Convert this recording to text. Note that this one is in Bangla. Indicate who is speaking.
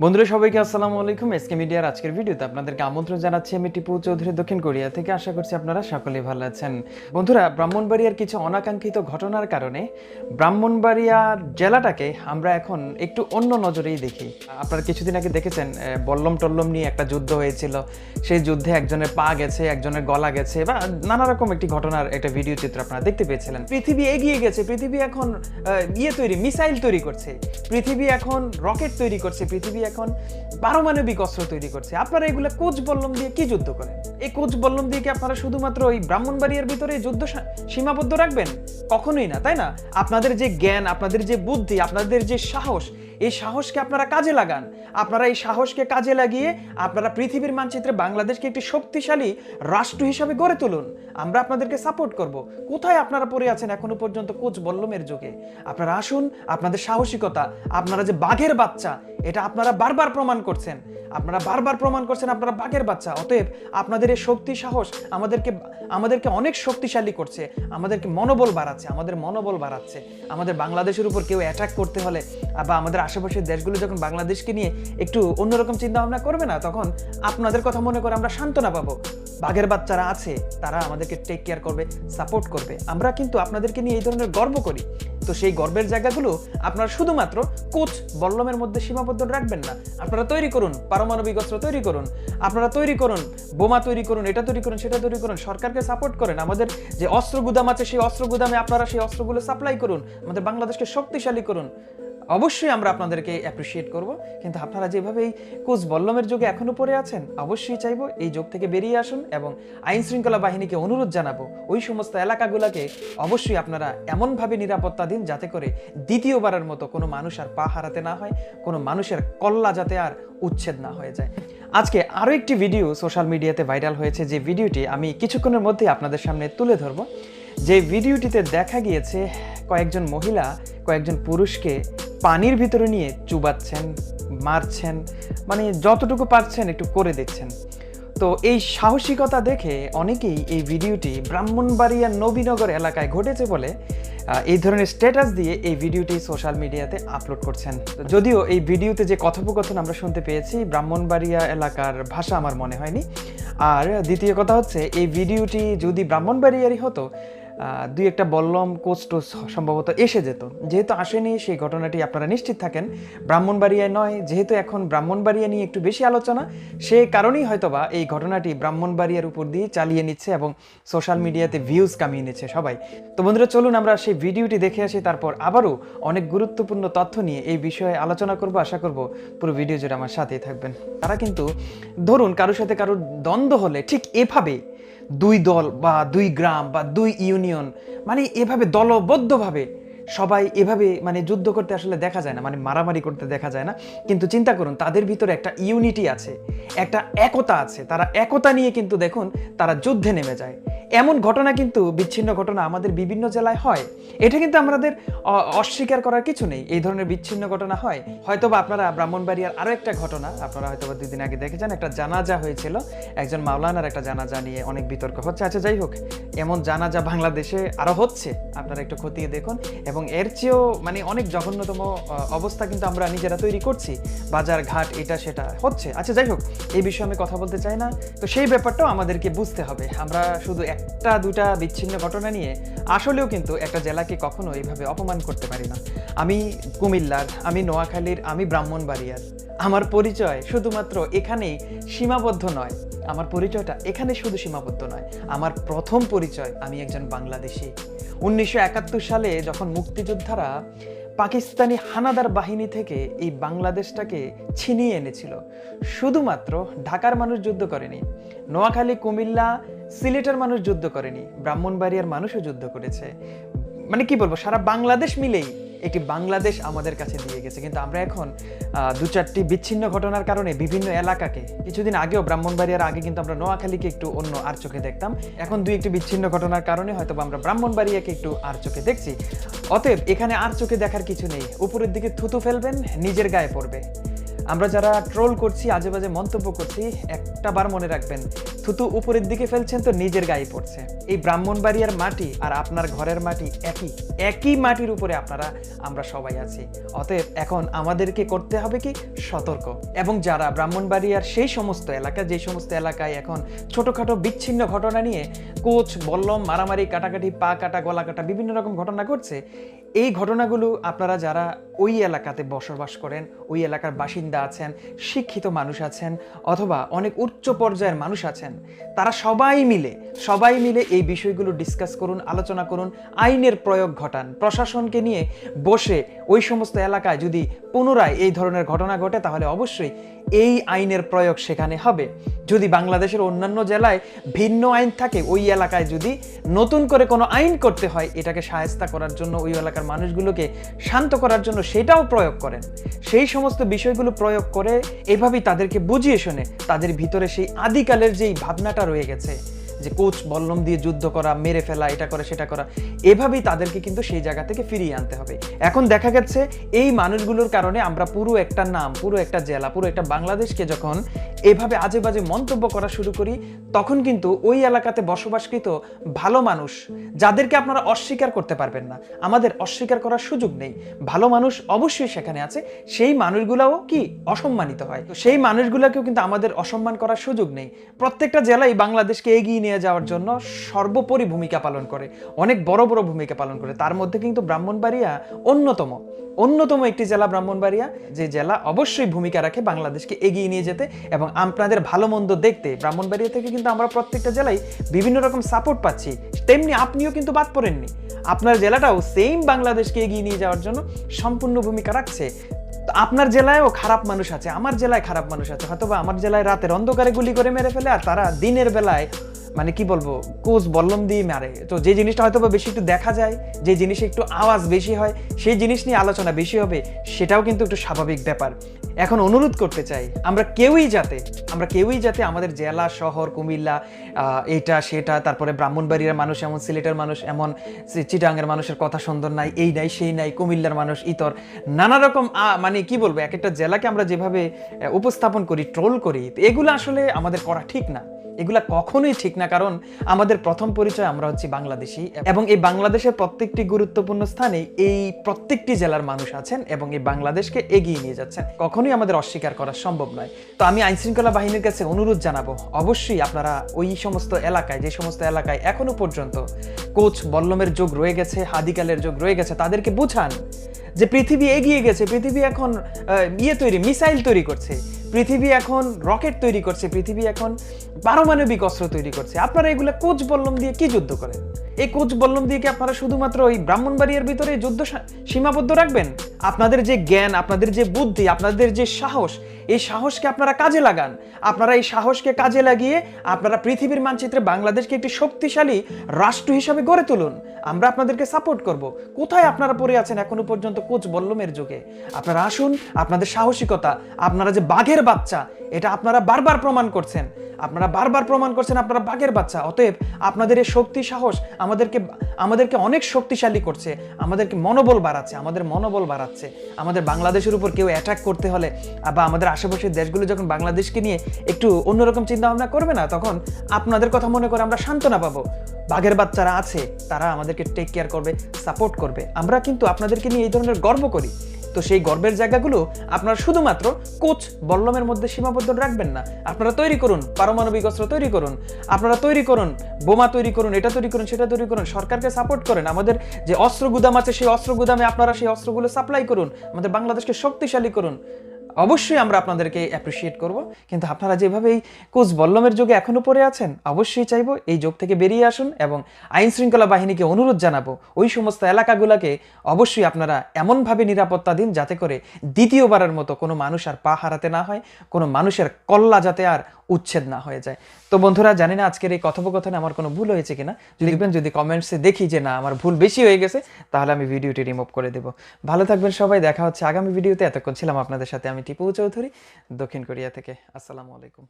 Speaker 1: বন্ধুরা সবাইকে আসসালামু আলাইকুম। এসকে মিডিয়ার আজকের ভিডিওতে আপনাদেরকে আমন্ত্রণ জানাচ্ছি। আমি টিপু চৌধুরী, দক্ষিণ কোরিয়া থেকে। আশা করছি আপনারা সকলেই ভালো আছেন। বন্ধুরা, ব্রাহ্মণবাড়িয়ার কিছু অনাকাঙ্ক্ষিত ঘটনার কারণে ব্রাহ্মণবাড়িয়া জেলাটাকে আমরা এখন একটু অন্য নজরেই দেখি। আপনারা কিছুদিন আগে দেখেছেন বল্লম টল্লম নিয়ে একটা যুদ্ধ হয়েছিল। সেই যুদ্ধে একজনের পা গেছে, একজনের গলা গেছে, বা নানা রকম একটি ঘটনার একটা ভিডিও চিত্র আপনারা দেখতে পেয়েছিলেন। পৃথিবী এগিয়ে গেছে, পৃথিবী এখন মিসাইল তৈরি করছে, পৃথিবী এখন রকেট তৈরি করছে, পৃথিবী এখন পারমাণবিক অস্ত্র তৈরি করছে। আপনারা এগুলো কোচ বল্লম দিয়ে কি যুদ্ধ করেন? এই কোচ বল্লম দিয়ে কি আপনারা শুধুমাত্র ওই ব্রাহ্মণবাড়িয়ার ভিতরে যুদ্ধ সীমাবদ্ধ রাখবেন? কখনোই না, তাই না? আপনাদের যে জ্ঞান, আপনাদের যে বুদ্ধি, আপনাদের যে সাহস, এই সাহসকে আপনারা কাজে লাগান। আপনারা এই সাহসকে কাজে লাগিয়ে আপনারা পৃথিবীর মানচিত্রে বাংলাদেশকে একটি শক্তিশালী রাষ্ট্র হিসাবে গড়ে তুলুন। আমরা আপনাদেরকে সাপোর্ট করব। কোথায় আপনারা পড়ে আছেন এখনো পর্যন্ত কোচ বল্লমের যুগে? আপনারা আসুন, আপনাদের সাহসিকতা, আপনারা যে বাঘের বাচ্চা, এটা আপনারা বারবার প্রমাণ করছেন। আপনারা বাঘের বাচ্চা। অতএব আপনাদের এই শক্তি সাহস আমাদেরকে অনেক শক্তিশালী করছে, আমাদেরকে মনোবল বাড়াচ্ছে, আমাদের বাংলাদেশের উপর কেউ অ্যাটাক করতে হলে বা আমাদের আশেপাশের দেশগুলো যখন বাংলাদেশকে নিয়ে একটু অন্যরকম চিন্তা ভাবনা করবে না, তখন আপনাদের কথা মনে করে আমরা সান্ত্বনা পাবো। বাঘের বাচ্চারা আছে, তারা আমাদেরকে টেক কেয়ার করবে, সাপোর্ট করবে। আমরা কিন্তু আপনাদেরকে নিয়ে এই ধরনের গর্ব করি। তো সেই গর্বের জায়গাগুলো আপনারা শুধুমাত্র কোচ বল্লমের মধ্যে সীমাবদ্ধ রাখবেন না। আপনারা তৈরি করুন, পারমাণবিক অস্ত্র তৈরি করুন, আপনারা তৈরি করুন, বোমা তৈরি করুন, এটা তৈরি করুন, সেটা তৈরি করুন, সরকারকে সাপোর্ট করেন। আমাদের যে অস্ত্র গুদাম আছে, সেই অস্ত্র গুদামে আপনারা সেই অস্ত্রগুলো সাপ্লাই করুন, আমাদের বাংলাদেশকে শক্তিশালী করুন। অবশ্যই আমরা আপনাদেরকে অ্যাপ্রিসিয়েট করব। কিন্তু আপনারা যেভাবে এই কোচ বল্লমের যুগে এখনো পড়ে আছেন, অবশ্যই চাইবো এই যুগ থেকে বেরিয়ে আসুন। এবং আইন শৃঙ্খলা বাহিনীকে অনুরোধ জানাবো, ওই সমস্ত এলাকাগুলোকে অবশ্যই আপনারা এমনভাবে নিরাপত্তা দিন যাতে করে দ্বিতীয়বারের মতো কোনো মানুষ আর পা হারাতে না হয়, কোনো মানুষের কল্লা যাতে আর উচ্ছেদ না হয়ে যায়। আজকে আরও একটি ভিডিও সোশ্যাল মিডিয়াতে ভাইরাল হয়েছে, যে ভিডিওটি আমি কিছুক্ষণের মধ্যে আপনাদের সামনে তুলে ধরব। যে ভিডিওটিতে দেখা গিয়েছে কয়েকজন মহিলা কয়েকজন পুরুষকে পানির ভিতরে নিয়ে চুবাচ্ছেন, মারছেন, মানে যতটুকু পারছেন একটু করে দেখছেন। তো এই সাহসিকতা দেখে অনেকেই এই ভিডিওটি ব্রাহ্মণবাড়িয়া নবীনগর এলাকায় ঘটেছে বলে এই ধরনের স্ট্যাটাস দিয়ে এই ভিডিওটি সোশ্যাল মিডিয়াতে আপলোড করছেন। যদিও এই ভিডিওতে যে কথোপকথন আমরা শুনতে পেয়েছি, ব্রাহ্মণবাড়িয়া এলাকার ভাষা আমার মনে হয়নি। আর দ্বিতীয় কথা হচ্ছে, এই ভিডিওটি যদি ব্রাহ্মণবাড়িয়ারই হতো, দুই একটা বল্লম কোচ টোচ সম্ভবত এসে যেত। যেহেতু আসেনি, সেই ঘটনাটি আপনারা নিশ্চিত থাকেন ব্রাহ্মণবাড়িয়ায় নয়। যেহেতু এখন ব্রাহ্মণবাড়িয়া নিয়ে একটু বেশি আলোচনা, সে কারণেই হয়তোবা এই ঘটনাটি ব্রাহ্মণবাড়িয়ার উপর দিয়ে চালিয়ে নিচ্ছে এবং সোশ্যাল মিডিয়াতে ভিউজ কামিয়ে নিচ্ছে সবাই। তো বন্ধুরা, চলুন আমরা সেই ভিডিওটি দেখে আসি, তারপর আবারও অনেক গুরুত্বপূর্ণ তথ্য নিয়ে এই বিষয়ে আলোচনা করব। আশা করব পুরো ভিডিও জুড়ে আমার সাথেই থাকবেন। তারা কিন্তু ধরুন কারোর সাথে কারোর দ্বন্দ্ব হলে ঠিক এভাবে দুই দল বা দুই গ্রাম বা দুই ইউনিয়ন, মানে এভাবে দলবদ্ধভাবে সবাই এভাবে মানে যুদ্ধ করতে আসলে দেখা যায় না, মানে মারামারি করতে দেখা যায় না। কিন্তু চিন্তা করুন, তাদের ভিতরে একটা ইউনিটি আছে, একটা একতা আছে। তারা একতা নিয়ে কিন্তু দেখুন তারা যুদ্ধে নেমে যায়। এমন ঘটনা কিন্তু বিচ্ছিন্ন ঘটনা আমাদের বিভিন্ন জেলায় হয়। এটা কিন্তু আমাদের অস্বীকার করার কিছু নেই, এই ধরনের বিচ্ছিন্ন ঘটনা হয়। হয়তোবা আপনারা ব্রাহ্মণবাড়িয়ার আরও একটা ঘটনা আপনারা হয়তোবা 2 দিন আগে দেখেছেন, একটা জানাজা হয়েছিল, একজন মাওলানার একটা জানাজা নিয়ে অনেক বিতর্ক হচ্ছে। আচ্ছা, যাই হোক, এমন জানাজা বাংলাদেশে আরও হচ্ছে, আপনারা একটু খতিয়ে দেখুন। এবং এর চেয়েও মানে অনেক জঘন্যতম অবস্থা কিন্তু আমরা নিজেরা তৈরি করছি, বাজার ঘাট এটা সেটা হচ্ছে। আচ্ছা, যাই হোক, এই বিষয়ে আমি কথা বলতে চাই না। তো সেই ব্যাপারটাও আমাদেরকে বুঝতে হবে। আমরা শুধু একটা দুটা বিচ্ছিন্ন ঘটনা নিয়ে আসলেও কিন্তু একটা জেলাকে কখনো এইভাবে অপমান করতে পারি না। আমি কুমিল্লার, আমি নোয়াখালীর, আমি ব্রাহ্মণবাড়িয়ার। আমার পরিচয় শুধুমাত্র এখানেই সীমাবদ্ধ নয়, আমার পরিচয়টা এখানে শুধু সীমাবদ্ধ নয়। আমার প্রথম পরিচয়, আমি একজন বাংলাদেশি। 1971 সালে যখন মুক্তিযোদ্ধারা পাকিস্তানি হানাদার বাহিনী থেকে এই বাংলাদেশটাকে ছিনিয়ে এনেছিল, শুধুমাত্র ঢাকার মানুষ যুদ্ধ করেনি, নোয়াখালী, কুমিল্লা, সিলেটের মানুষ যুদ্ধ করেনি, ব্রাহ্মণবাড়িয়ার মানুষও যুদ্ধ করেছে। মানে কি বলবো, সারা বাংলাদেশ মিলেই একটি বাংলাদেশ আমাদের কাছে দিয়ে গেছে। কিন্তু আমরা এখন 2-4টি বিচ্ছিন্ন ঘটনার কারণে বিভিন্ন এলাকাকে, কিছুদিন আগেও ব্রাহ্মণবাড়িয়ার আগে কিন্তু আমরা নোয়াখালীকে একটু অন্য আর চোখে দেখতাম, এখন 2-1টি বিচ্ছিন্ন ঘটনার কারণে হয়তো আমরা ব্রাহ্মণবাড়িয়াকে একটু আর চোখে দেখছি। অতএব এখানে আর চোখে দেখার কিছু নেই। উপরের দিকে থুতু ফেলবেন, নিজের গায়ে পড়বে। আমরা যারা ট্রোল করছি, আজে বাজে মন্তব্য করছি, একটা বার মনে রাখবেন, থুতু উপরের দিকে ফেলছেন তো নিজের গায়ে পড়ছে। এই ব্রাহ্মণবাড়িয়ার মাটি আর আপনার ঘরের মাটি একই মাটির উপরে আমরা সবাই আছি। অতএব এখন আমাদেরকে করতে হবে কি সতর্ক। এবং যারা ব্রাহ্মণবাড়িয়ার সেই সমস্ত এলাকা, যে সমস্ত এলাকায় এখন ছোটখাটো বিচ্ছিন্ন ঘটনা নিয়ে কোচ বল্লম, মারামারি, কাটাকাটি, পা কাটা, গলা কাটা, বিভিন্ন রকম ঘটনা ঘটছে, এই ঘটনাগুলো আপনারা যারা ওই এলাকাতে বসবাস করেন, ওই এলাকার বাসিন্দা আছেন, শিক্ষিত মানুষ আছেন, অথবা অনেক উচ্চ পর্যায়ের মানুষ আছেন, তারা সবাই মিলে এই বিষয়গুলো ডিসকাস করুন, আলোচনা করুন, আইনের প্রয়োগ ঘটান। প্রশাসনকে নিয়ে বসে ওই সমস্ত এলাকায় যদি পুনরায় এই ধরনের ঘটনা ঘটে তাহলে অবশ্যই এই আইনের প্রয়োগ সেখানে হবে। যদি বাংলাদেশের অন্যান্য জেলায় ভিন্ন আইন থাকে, ওই এলাকায় যদি নতুন করে কোনো আইন করতে হয় এটাকে শায়েস্তা করার জন্য, ওই এলাকার মানুষগুলোকে শান্ত করার জন্য, সেটাও প্রয়োগ করেন। সেই সমস্ত বিষয়গুলো প্রয়োগ করে এভাবেই তাদেরকে বুঝিয়ে শুনে তাদের ভিতরে সেই আদিকালের যেই ভাবনাটা রয়ে গেছে যে কোচ বল্লম দিয়ে যুদ্ধ করা, মেরে ফেলা, এটা করা সেটা করা, এভাবেই তাদেরকে কিন্তু সেই জায়গা থেকে ফিরিয়ে আনতে হবে। এখন দেখা গেছে এই মানুষগুলোর কারণে আমরা পুরো একটা নাম, পুরো একটা জেলা, পুরো একটা বাংলাদেশকে যখন এভাবে আজে বাজে মন্তব্য করা শুরু করি, তখন কিন্তু ওই এলাকাতে বসবাসকৃত ভালো মানুষ, যাদেরকে আপনারা অস্বীকার করতে পারবেন না, আমাদের অস্বীকার করার সুযোগ নেই, ভালো মানুষ অবশ্যই সেখানে আছে, সেই মানুষগুলোও কি অসম্মানিত হয়। তো সেই মানুষগুলোকেও কিন্তু আমাদের অসম্মান করার সুযোগ নেই। প্রত্যেকটা জেলাই বাংলাদেশকে এগিয়ে নিয়ে যাওয়ার জন্য সর্বোপরি ভূমিকা পালন করে, অনেক বড় বড় ভূমিকা পালন করে। তার মধ্যে কিন্তু ব্রাহ্মণবাড়িয়া অন্যতম একটি জেলা, ব্রাহ্মণবাড়িয়া, যে জেলা অবশ্যই ভূমিকা রাখে বাংলাদেশকে এগিয়ে নিয়ে যেতে এবং আপনাদের ভালো মন্দ দেখতে। ব্রাহ্মণবাড়িয়া থেকে কিন্তু আমরা প্রত্যেকটা জেলায় বিভিন্ন রকম সাপোর্ট পাচ্ছি, তেমনি আপনিও কিন্তু বাদ পড়েননি। আপনার জেলাটাও সেম বাংলাদেশকে এগিয়ে নিয়ে যাওয়ার জন্য সম্পূর্ণ ভূমিকা রাখছে। আপনার জেলায়ও খারাপ মানুষ আছে, আমার জেলায় খারাপ মানুষ আছে, হয়তোবা আমার জেলায় রাতের অন্ধকারে গুলি করে মেরে ফেলে, আর তারা দিনের বেলায় মানে কি বলবো কোচ বল্লম দিয়ে মারে। তো যে জিনিসটা হয়তো বেশি একটু দেখা যায়, যে জিনিসে একটু আওয়াজ বেশি হয়, সেই জিনিস নিয়ে আলোচনা বেশি হবে, সেটাও কিন্তু একটু স্বাভাবিক ব্যাপার। এখন অনুরোধ করতে চাই আমরা কেউই যাতে আমাদের জেলা, শহর, কুমিল্লা, এইটা সেটা, তারপরে ব্রাহ্মণবাড়িয়ার মানুষ এমন, সিলেটের মানুষ এমন, চিটাগাংয়ের মানুষের কথা সুন্দর নাই, এই নাই সেই নাই, কুমিল্লার মানুষ ইতর, নানা রকম মানে কি বলবো, এক একটা জেলাকে আমরা যেভাবে উপস্থাপন করি, ট্রোল করি, এগুলো আসলে আমাদের করা ঠিক না, এগুলা কখনোই ঠিক না। কারণ আমাদের প্রথম পরিচয় আমরা হচ্ছি বাংলাদেশি, এবং এই বাংলাদেশের প্রত্যেকটি গুরুত্বপূর্ণ স্থানে এই প্রত্যেকটি জেলার মানুষ আছেন এবং এই বাংলাদেশকে এগিয়ে নিয়ে যাচ্ছেন, কখনোই আমাদের অস্বীকার করা সম্ভব নয়। তো আমি আইন শৃঙ্খলা বাহিনীর কাছে অনুরোধ জানাবো, অবশ্যই আপনারা ওই সমস্ত এলাকায়, যে সমস্ত এলাকায় এখনো পর্যন্ত কোচ বল্লমের যুগ রয়ে গেছে, হাদিকালের যুগ রয়ে গেছে, তাদেরকে বুঝান যে পৃথিবী এগিয়ে গেছে, পৃথিবী এখন মিসাইল তৈরি করছে, পৃথিবী এখন রকেট তৈরি করছে, পৃথিবী এখন পারমাণবিক অস্ত্র তৈরি করছে। আপনারা এগুলো কোচ বল্লম দিয়ে কি যুদ্ধ করেন? এই কোচ বল্লম দিয়ে কি আপনারা শুধুমাত্র ওই ব্রাহ্মণবাড়িয়ার ভিতরে যুদ্ধ সীমাবদ্ধ রাখবেন? আপনাদের যে জ্ঞান, আপনাদের যে বুদ্ধি, আপনাদের যে সাহস, এই সাহসকে আপনারা কাজে লাগান। আপনারা এই সাহসকে কাজে লাগিয়ে আপনারা পৃথিবীর মানচিত্রে বাংলাদেশকে একটি শক্তিশালী রাষ্ট্র হিসাবে গড়ে তুলুন। আমরা আপনাদেরকে সাপোর্ট করব। কোথায় আপনারা পড়ে আছেন এখনো পর্যন্ত কোচ বল্লমের যুগে? আপনারা আসুন, আপনাদের সাহসিকতা, আপনারা যে বাঘের বাচ্চা, এটা আপনারা বারবার প্রমাণ করছেন, আপনারা বাঘের বাচ্চা। অতএব আপনাদের এই শক্তি, সাহস আমাদেরকে অনেক শক্তিশালী করছে, আমাদেরকে মনোবল বাড়াচ্ছে, আমাদের বাংলাদেশের উপর কেউ অ্যাটাক করতে হলে বা আমাদের আশেপাশের দেশগুলো যখন বাংলাদেশকে নিয়ে একটু অন্যরকম চিন্তা ভাবনা করবে না, তখন আপনাদের কথা মনে করে আমরা সান্ত্বনা পাবো। বাঘের বাচ্চারা আছে, তারা আমাদেরকে টেক কেয়ার করবে, সাপোর্ট করবে। আমরা কিন্তু আপনাদেরকে নিয়ে এই ধরনের গর্ব করি। তো সেই গর্বের জায়গাগুলো আপনারা শুধুমাত্র কোচ বল্লমের মধ্যে সীমাবদ্ধ রাখবেন না। আপনারা তৈরি করুন, পারমাণবিক অস্ত্র তৈরি করুন, আপনারা তৈরি করুন, বোমা তৈরি করুন, এটা তৈরি করুন, সেটা তৈরি করুন, সরকারকে সাপোর্ট করেন। আমাদের যে অস্ত্র গুদাম আছে, সেই অস্ত্র গুদামে আপনারা সেই অস্ত্রগুলো সাপ্লাই করুন, আমাদের বাংলাদেশকে শক্তিশালী করুন। অবশ্যই আমরা আপনাদেরকে অ্যাপ্রিসিয়েট করব। কিন্তু আপনারা যেভাবে এই কোচ বল্লমের যুগে এখনো পড়ে আছেন, অবশ্যই চাইবো এই যুগ থেকে বেরিয়ে আসুন এবং আইন শৃঙ্খলা বাহিনীকে অনুরোধ জানাবো ওই সমস্ত এলাকাগুলোকে অবশ্যই আপনারা এমনভাবে নিরাপত্তা দিন যাতে করে দ্বিতীয়বারের মতো কোনো মানুষ আর পা হারাতে না হয়, কোনো মানুষের কল্লা যাতে আর উচ্ছেদ না হয়ে যায়। তো বন্ধুরা, জানি না আজকের এই কথোপকথনে আমার কোনো ভুল হয়েছে কিনা, যদি কমেন্টসে দেখি যে না আমার ভুল বেশি হয়ে গেছে, তাহলে আমি ভিডিওটি রিমুভ করে দেব। ভালো থাকবেন সবাই, দেখা হচ্ছে আগামী ভিডিওতে। এতক্ষণ ছিলাম আপনাদের সাথে আমি টিপু চৌধুরী, দক্ষিণ কোরিয়া থেকে। আসসালামু আলাইকুম।